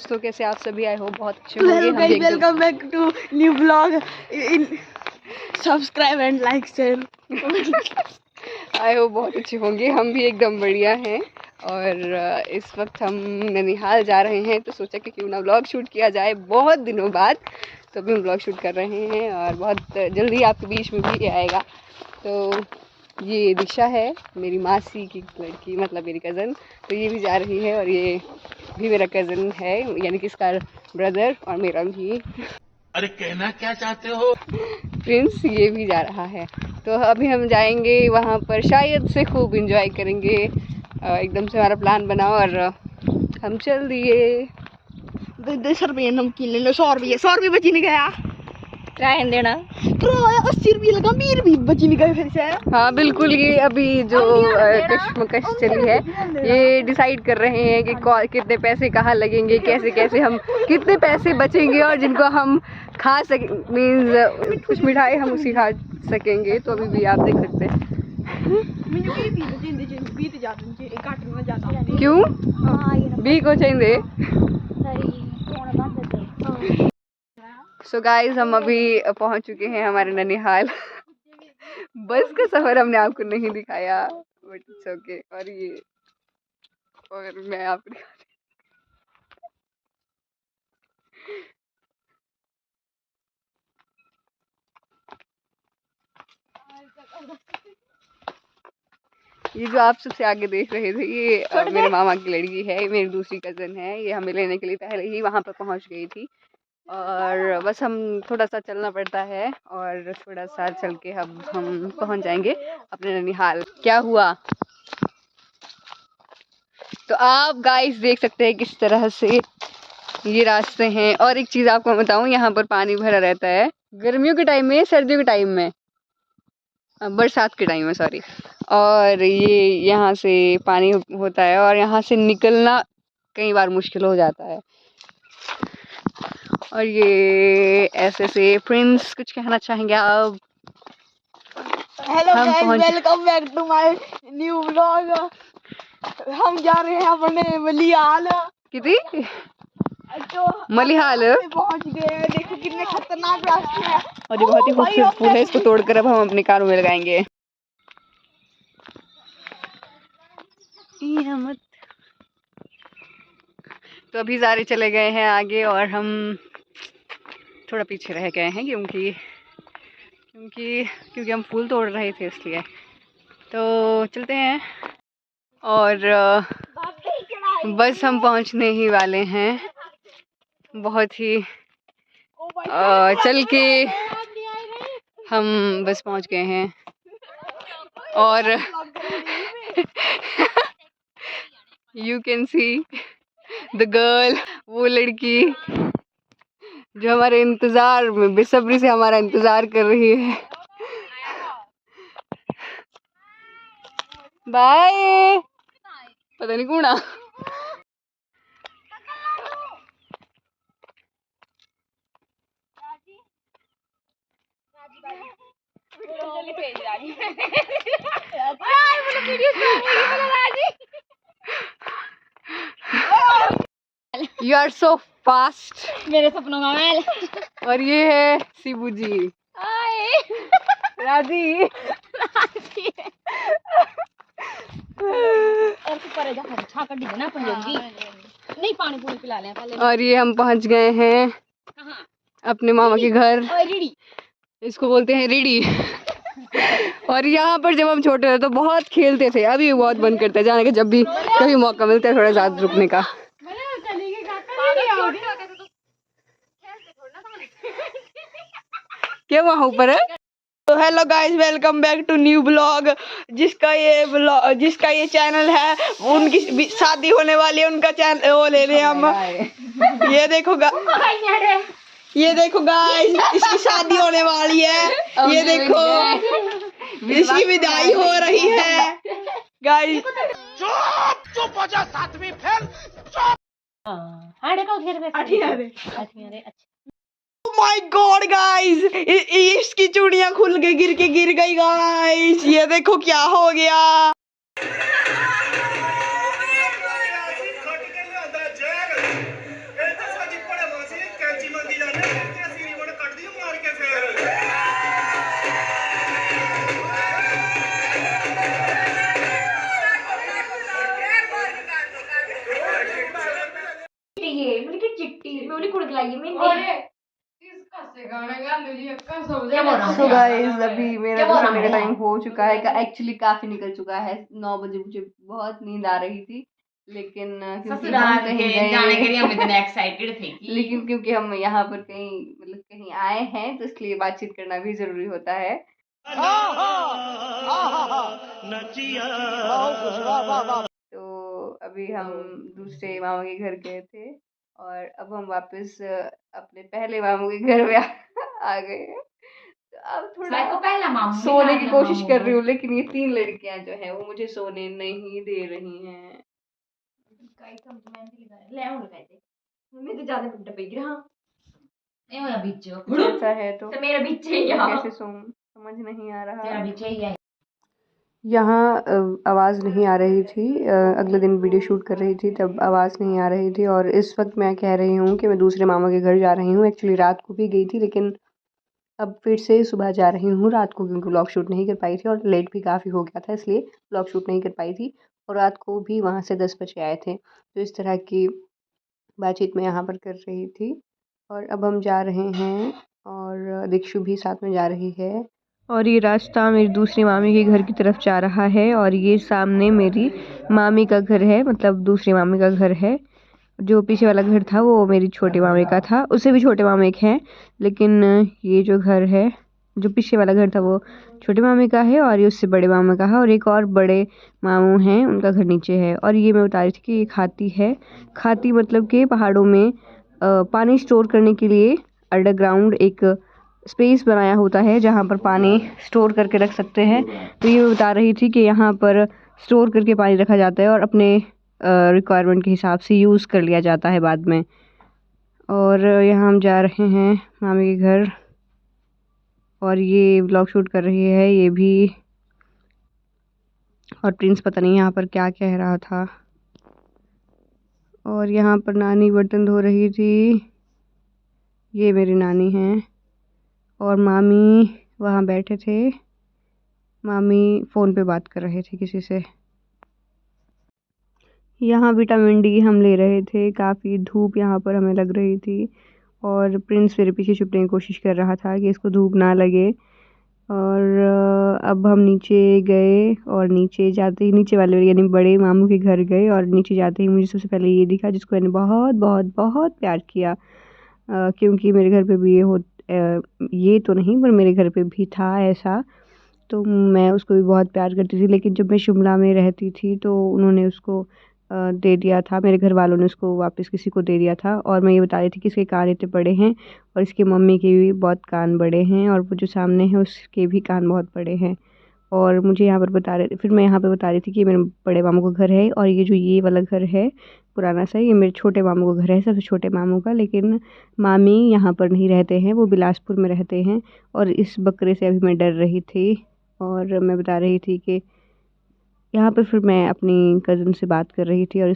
दोस्तों कैसे आप सभी, आई होप बहुत अच्छे होंगे। Welcome back to new blog. Subscribe and like share. I hope बहुत अच्छे होंगे। हम भी एकदम बढ़िया हैं और इस वक्त हम ननिहाल जा रहे हैं, तो सोचा कि क्यों ना ब्लॉग शूट किया जाए बहुत दिनों बाद। तो अभी हम ब्लॉग शूट कर रहे हैं और बहुत जल्दी आपके बीच में भी आएगा। तो ये दिशा है मेरी मासी की लड़की, मतलब मेरी कज़न। तो ये भी जा रही है और ये भी मेरा कज़न है, यानी कि इसका ब्रदर और मेरा भी। अरे कहना क्या चाहते हो प्रिंस, ये भी जा रहा है। तो अभी हम जाएंगे वहाँ पर, शायद से खूब एंजॉय करेंगे। एकदम से हमारा प्लान बना और हम चल दिए। 10 रुपये नमकीन ले लो। 100 रुपये बची नहीं गया। ट्राई देना। 80 रुपये लगा, 20 रुपये बची नहीं गए फिर से। हाँ बिल्कुल, ये अभी जो कश्मकश चली है, ये डिसाइड कर रहे हैं कि कितने पैसे कहाँ लगेंगे, कैसे कैसे हम कितने पैसे बचेंगे और जिनको हम खा सके, मीन्स कुछ मिठाई हम उसी खा सकेंगे। तो अभी भी आप देख सकते हैं। क्यों बी को चाहिए। सो गाइस, हम अभी पहुंच चुके हैं हमारे ननिहाल। बस का सफर हमने आपको नहीं दिखाया, बट इट्स ओके। और ये और मैं आपको ये जो आप सबसे आगे देख रहे थे, ये मेरे मामा की लड़की है, मेरी दूसरी कज़न है। ये हमें लेने के लिए पहले ही वहाँ पर पहुँच गई थी और बस हम थोड़ा सा चलना पड़ता है और थोड़ा सा चल के अब हम पहुँच जाएंगे अपने ननिहाल। क्या हुआ? तो आप गाइस देख सकते हैं किस तरह से ये रास्ते हैं। और एक चीज़ आपको बताऊं, यहाँ पर पानी भरा रहता है गर्मियों के टाइम में, सर्दियों के टाइम में, बरसात के टाइम में सॉरी। और ये यहाँ से पानी होता है और यहाँ से निकलना कई बार मुश्किल हो जाता है। और ये ऐसे से प्रिंस कुछ कहना चाहेंगे आप? Hello guys, welcome back to my new blog. हम जा रहे हैं अपने मलिहाल। कितनी तो मलिहाल पहुंच गए। देखो कितने खतरनाक रास्ते हैं। और ये बहुत ही खूबसूरत फूल है, इसको तोड़कर अब हम अपनी कारों में लगाएंगे। तो अभी सारे चले गए हैं आगे और हम थोड़ा पीछे रह गए हैं, क्योंकि हम फूल तोड़ रहे थे इसलिए। तो चलते हैं और बस हम पहुंचने ही वाले हैं। बहुत ही चल के हम बस पहुंच गए हैं। और you can see the girl, वो लड़की जो हमारे इंतजार में बेसब्री से हमारा इंतजार कर रही है। बाय। पता नहीं कौन आ। You are so fast. मेरे सपनों का महल। और ये है शिबू जी। राजी। और ऊपर जा छा कर दी ना पंजाबी। नहीं पानी पूरी पिला लें पहले। और ये हम पहुंच गए हैं अपने मामा के घर। इसको बोलते हैं रीडी। और यहाँ पर जब हम छोटे थे तो बहुत खेलते थे, अभी बहुत बंद करते हैं जाने का। जब भी कभी मौका मिलता है थोड़ा ज्यादा रुकने का। क्या वहाँ ऊपर है? तो hello guys, welcome back to new blog. जिसका ये चैनल है, उनकी शादी होने वाली है, उनका चैनल वो ले रहे हम। ये देखो गाइस, इसकी शादी होने वाली है। ये देखो, इसकी विदाई हो रही है गाइस। चुप हो जा सातवीं फेल। माय गॉड गाइस, इसकी चूड़ियां खुल के गिर गई गाइस। ये देखो क्या हो गया। मैं उन्हें कुड़ लाई मैं सो गाइस अभी मेरा तो सोने का टाइम हो चुका है, एक्चुअली काफी निकल चुका है। 9 बजे मुझे बहुत नींद आ रही थी, लेकिन क्योंकि हम कहीं जाने के लिए हम गए इतने एक्साइटेड थे कि लेकिन क्योंकि हम यहाँ पर कहीं मतलब कहीं आए हैं तो इसलिए बातचीत करना भी जरूरी होता है। तो अभी हम दूसरे मामा के घर गए थे और अब हम वापस अपने पहले मामू के घर में आ गए हैं। तो अब शायद थोड़ा को पहला मामू सोने की कोशिश कर रही हूँ, लेकिन ये 3 लड़कियां जो हैं वो मुझे सोने नहीं दे रही हैं। मैं तो ज्यादा मिनट पे गिरा ए होया बीच कुछ ऐसा है तो मेरा बीच ही मैं है कैसे सोऊं समझ नहीं आ रहा। तेरा बीच ही है यहाँ आवाज़ नहीं आ रही थी। अगले दिन वीडियो शूट कर रही थी तब आवाज़ नहीं आ रही थी, और इस वक्त मैं कह रही हूँ कि मैं दूसरे मामा के घर जा रही हूँ। एक्चुअली रात को भी गई थी, लेकिन अब फिर से सुबह जा रही हूँ रात को, क्योंकि व्लॉग शूट नहीं कर पाई थी और लेट भी काफ़ी हो गया था, इसलिए व्लॉग शूट नहीं कर पाई थी। और रात को भी वहाँ से 10 बजे आए थे। तो इस तरह की बातचीत मैं यहाँ पर कर रही थी। और अब हम जा रहे हैं और दीक्षु भी साथ में जा रही है। और ये रास्ता मेरी दूसरी मामी के घर की तरफ जा रहा है, और ये सामने मेरी मामी का घर है, मतलब दूसरी मामी का घर है। जो पीछे वाला घर था वो मेरी छोटी मामी का था, उससे भी छोटे मामी एक हैं, लेकिन ये जो घर है, जो पीछे वाला घर था वो छोटे मामी का है, और ये उससे बड़े मामा का है। और एक और बड़े मामू हैं, उनका घर नीचे है। और ये मैं बता रही थी कि ये खाती है। खाती मतलब कि पहाड़ों में पानी स्टोर करने के लिए अंडरग्राउंड एक स्पेस बनाया होता है जहाँ पर पानी स्टोर करके रख सकते हैं। तो ये मैं बता रही थी कि यहाँ पर स्टोर करके पानी रखा जाता है और अपने रिक्वायरमेंट के हिसाब से यूज़ कर लिया जाता है बाद में। और यहाँ हम जा रहे हैं मामी के घर, और ये व्लॉग शूट कर रही है ये भी। और प्रिंस पता नहीं यहाँ पर क्या कह रहा था। और यहाँ पर नानी बर्तन धो रही थी, ये मेरी नानी हैं। और मामी वहाँ बैठे थे, मामी फ़ोन पे बात कर रहे थे किसी से। यहाँ विटामिन डी हम ले रहे थे, काफ़ी धूप यहाँ पर हमें लग रही थी। और प्रिंस मेरे पीछे छुपने की कोशिश कर रहा था कि इसको धूप ना लगे। और अब हम नीचे गए, और नीचे जाते ही नीचे वाले यानी बड़े मामू के घर गए, और नीचे जाते ही मुझे सबसे पहले ये दिखा जिसको मैंने बहुत बहुत बहुत प्यार किया। क्योंकि मेरे घर पे भी ये तो नहीं पर मेरे घर पे भी था ऐसा, तो मैं उसको भी बहुत प्यार करती थी। लेकिन जब मैं शिमला में रहती थी तो उन्होंने उसको दे दिया था, मेरे घर वालों ने उसको वापस किसी को दे दिया था। और मैं ये बता रही थी कि इसके कान इतने बड़े हैं, और इसकी मम्मी के भी बहुत कान बड़े हैं, और वो जो सामने है उसके भी कान बहुत बड़े हैं। और मुझे यहाँ पर बता रहे, फिर मैं यहाँ पे बता रही थी कि मेरे बड़े मामू का घर है, और ये वाला घर है पुराना सा, ये मेरे छोटे मामू का घर है, सबसे छोटे मामू का। लेकिन मामी यहाँ पर नहीं रहते हैं, वो बिलासपुर में रहते हैं। और इस बकरे से अभी मैं डर रही थी, और मैं बता रही थी कि यहाँ पर फिर मैं अपनी कज़न से बात कर रही थी, और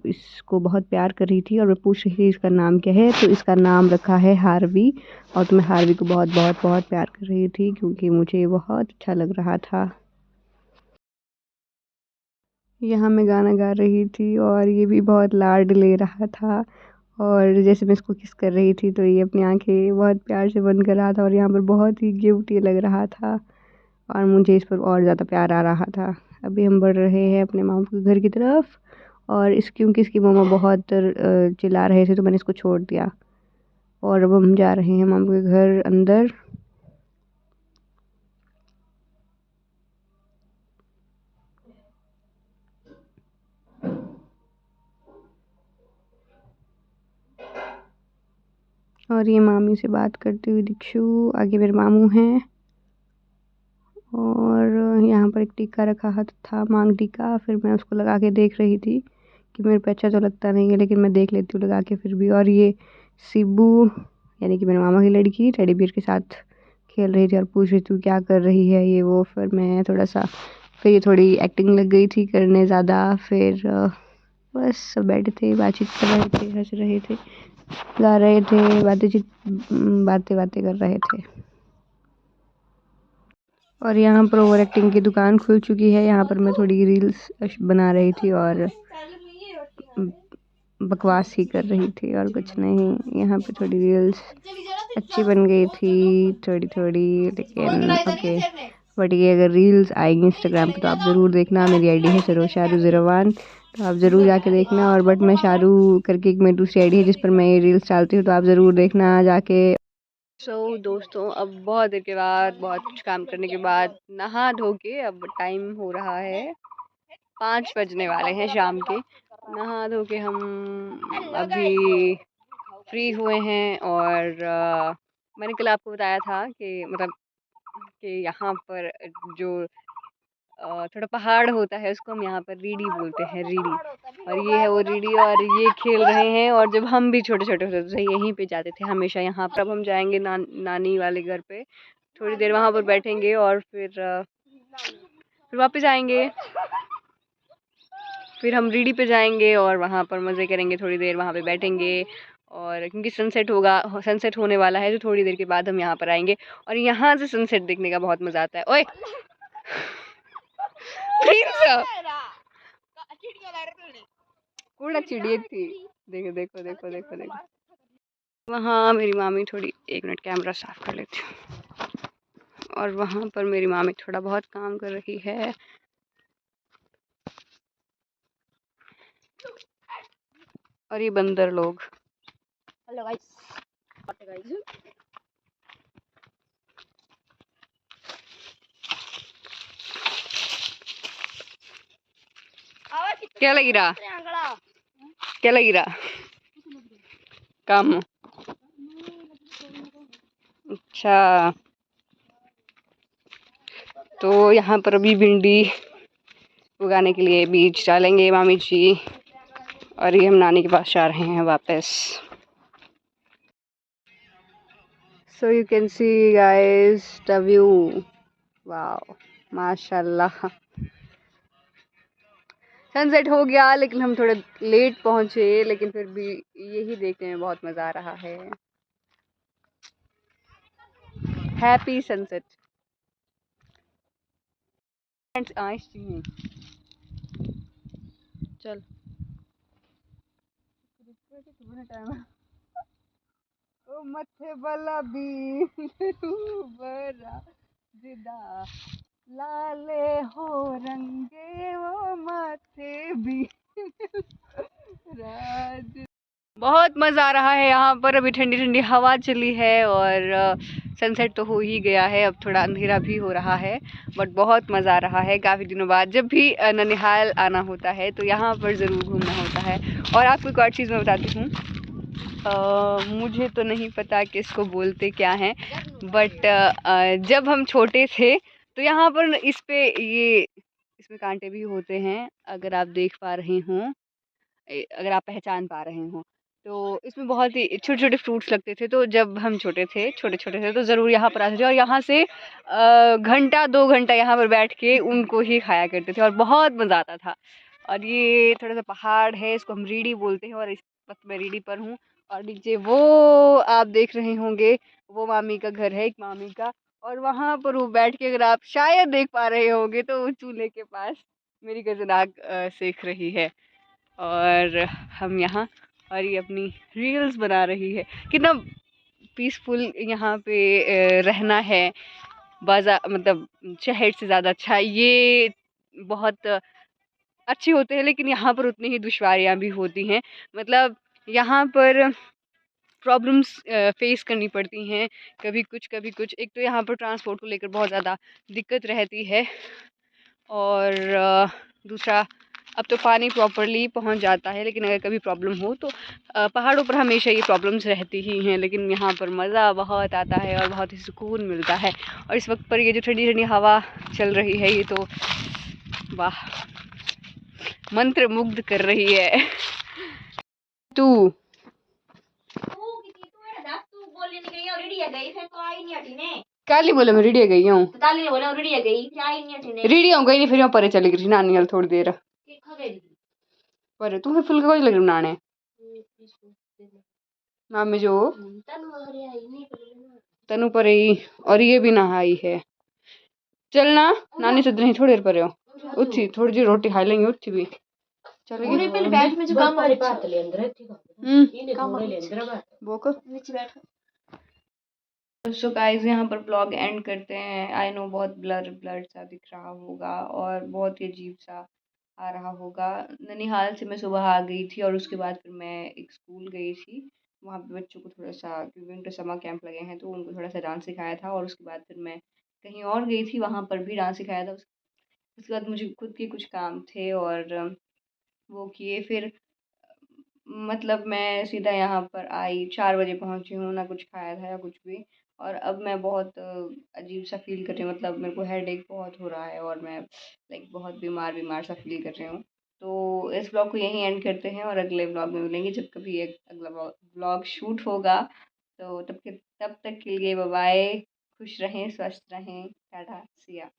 इसको बहुत प्यार कर रही थी। और मैं पूछ रही थी इसका नाम क्या है, तो इसका नाम रखा है हार्वी। और तो मैं हार्वी को बहुत बहुत बहुत प्यार कर रही थी, क्योंकि मुझे बहुत अच्छा लग रहा था। यहाँ मैं गाना गा रही थी, और ये भी बहुत लाड ले रहा था। और जैसे मैं इसको किस कर रही थी तो ये अपनी आंखें बहुत प्यार से बंद कर रहा था, और यहाँ पर बहुत ही क्यूट लग रहा था, और मुझे इस पर और ज़्यादा प्यार आ रहा था। अभी हम बढ़ रहे हैं अपने मामू के घर की तरफ, और क्योंकि इसकी मम्मा बहुत चिल्ला रहे थे तो मैंने इसको छोड़ दिया। और अब हम जा रहे हैं मामू के घर अंदर। और ये मामी से बात करती हुई दीक्षु, आगे मेरे मामू हैं। और यहाँ पर एक टीका रखा था, मांग टीका। फिर मैं उसको लगा के देख रही थी कि मेरे पे अच्छा तो लगता नहीं है, लेकिन मैं देख लेती हूँ लगा के फिर भी। और ये सिब्बू यानी कि मेरे मामा की लड़की टेडी बियर के साथ खेल रही थी, और पूछ रही थी क्या कर रही है ये वो। फिर मैं फिर ये थोड़ी एक्टिंग लग गई थी करने ज़्यादा। फिर बस सब बैठे थे, बातचीत कर रहे थे, हंस रहे थे, गा रहे थे, बातें कर रहे थे। और यहाँ पर ओवर एक्टिंग की दुकान खुल चुकी है। यहाँ पर मैं थोड़ी रील्स बना रही थी, और बकवास ही कर रही थी और कुछ नहीं। यहाँ पे थोड़ी रील्स अच्छी बन गई थी थोड़ी थोड़ी, लेकिन ओके। बट ये अगर रील्स आएंगी इंस्टाग्राम पे तो आप ज़रूर देखना। मेरी आईडी है सरोज शारू01, तो आप ज़रूर जाके देखना। और बट मैं शारू करके एक मेरी दूसरी आईडी है जिस पर मैं ये रील्स डालती हूँ, तो आप ज़रूर देखना जाके। दोस्तों, अब बहुत देर के बाद, बहुत कुछ काम करने के बाद नहा धो के अब टाइम हो रहा है 5 बजने वाले हैं शाम के। नहा धो के हम अभी फ्री हुए हैं। और मैंने कल आपको बताया था कि मतलब कि यहाँ पर जो थोड़ा पहाड़ होता है उसको हम यहाँ पर रीडी बोलते हैं, रीडी। और ये है वो रीडी, और ये खेल रहे हैं। और जब हम भी छोटे छोटे होते थे यहीं पे जाते थे हमेशा यहाँ पर। अब हम जाएंगे नानी वाले घर पे, थोड़ी देर वहाँ पर बैठेंगे और फिर वापस आएंगे। फिर हम रीडी पे जाएंगे और वहाँ पर मज़े करेंगे, थोड़ी देर वहाँ पे बैठेंगे। और क्योंकि सनसेट होने वाला है, तो थोड़ी देर के बाद हम यहाँ पर आएंगे। और यहाँ से सनसेट देखने का बहुत मज़ा आता है। ओए प्रिंस, कूड़ा चिड़िया थी। देखो देखो देखो देखो देखो, वहाँ मेरी मामी थोड़ी, 1 मिनट कैमरा साफ कर लेती हूँ। और वहाँ पर मेरी मामी थोड़ा बहुत काम कर रही है। और ये बंदर लोग, हेलो गाइस। क्या लगी रहा, क्या लगी रहा काम? अच्छा, तो यहाँ पर अभी भिंडी उगाने के लिए बीज डालेंगे मामी जी। और ये हम नानी के पास जा रहे हैं वापस। So you can see guys the view, wow माशाल्लाह। सनसेट हो गया, लेकिन हम थोड़े लेट पहुंचे, लेकिन फिर भी यही देखने में बहुत मज़ा आ रहा है। Happy sunset. चल ओ मथे बला भी बरा जिदा लाले हो रंगे वो माथे भी राज। बहुत मज़ा आ रहा है यहाँ पर। अभी ठंडी ठंडी हवा चली है और सनसेट तो हो ही गया है, अब थोड़ा अंधेरा भी हो रहा है। बट बहुत मज़ा आ रहा है। काफ़ी दिनों बाद जब भी ननिहाल आना होता है तो यहाँ पर ज़रूर घूमना होता है। और आपको एक और चीज़ मैं बताती हूँ, मुझे तो नहीं पता कि इसको बोलते क्या हैं, बट जब हम छोटे थे तो यहाँ पर इसमें कांटे भी होते हैं, अगर आप देख पा रहे हों, अगर आप पहचान पा रहे हों। तो इसमें बहुत ही छोटे छोटे फ्रूट्स लगते थे। तो जब हम छोटे छोटे थे तो ज़रूर यहाँ पर आते थे और यहाँ से घंटा 2 घंटा यहाँ पर बैठ के उनको ही खाया करते थे और बहुत मज़ा आता था। और ये थोड़ा सा पहाड़ है, इसको हम रीडी बोलते हैं। और इस वक्त मैं रीडी पर हूँ। और नीचे वो आप देख रहे होंगे, वो मामी का घर है, एक मामी का। और वहाँ पर वो बैठ के, अगर आप शायद देख पा रहे होंगे, तो वो चूल्हे के पास मेरी कज़न आग सेक रही है और हम यहाँ, और ये अपनी रील्स बना रही है। कितना पीसफुल यहाँ पे रहना है। बाजार मतलब शहर से ज़्यादा अच्छा ये बहुत अच्छे होते हैं, लेकिन यहाँ पर उतनी ही दुश्वारियाँ भी होती हैं। मतलब यहाँ पर प्रॉब्लम्स फेस करनी पड़ती हैं, कभी कुछ। एक तो यहाँ पर ट्रांसपोर्ट को लेकर बहुत ज़्यादा दिक्कत रहती है। और दूसरा, अब तो पानी प्रॉपरली पहुंच जाता है, लेकिन अगर कभी प्रॉब्लम हो तो पहाड़ों पर हमेशा ये प्रॉब्लम्स रहती ही हैं। लेकिन यहाँ पर मज़ा बहुत आता है और बहुत ही सुकून मिलता है। और इस वक्त पर ये जो ठंडी ठंडी हवा चल रही है, ये तो वाह, मंत्र मुग्ध कर रही है। तू काली बोले मैं रेडी गई हूँ, रेडी हो गई नहीं, फिर परे चली गई नानी वाल थोड़ी देर पर। तू फुलका कोई लगे बनाने मामी जो तनु पर ही, और ये भी नहाई है। चलना नानी से नहीं थोड़ी देर पर हो, उठी थोड़ी जी रोटी खा लेंगे, उठी भी चलो पूरे पहले बैठ में जो काम आ रहा है ले अंदर ठीक है इन्हें थोड़े ले अंदर बैठ बोको नीचे बैठ सो गाइस यहाँ पर ब्लॉग एंड करते हैं। आई नो बहुत ब्लर ब्लर सा दिख रहा होगा और बहुत ही अजीब सा आ रहा होगा। ननिहाल से मैं सुबह आ गई थी और उसके बाद फिर मैं एक स्कूल गई थी। वहाँ पे बच्चों को थोड़ा सा, क्योंकि उनके समर कैंप लगे हैं तो उनको थोड़ा सा डांस सिखाया था। और उसके बाद फिर मैं कहीं और गई थी, वहाँ पर भी डांस सिखाया था। उसके बाद मुझे खुद के कुछ काम थे और वो किए। फिर मतलब मैं सीधा यहाँ पर आई, 4 बजे पहुँची हूँ, ना कुछ खाया था या कुछ भी। और अब मैं बहुत अजीब सा फील कर रही हूँ, मतलब मेरे को हेडेक बहुत हो रहा है और मैं लाइक बहुत बीमार बीमार सा फील कर रही हूँ। तो इस ब्लॉग को यहीं एंड करते हैं और अगले ब्लॉग में मिलेंगे जब कभी एक अगला ब्लॉग शूट होगा। तो तब तक के लिए बाय बाय। खुश रहें, स्वस्थ रहें, टाटा, सिया।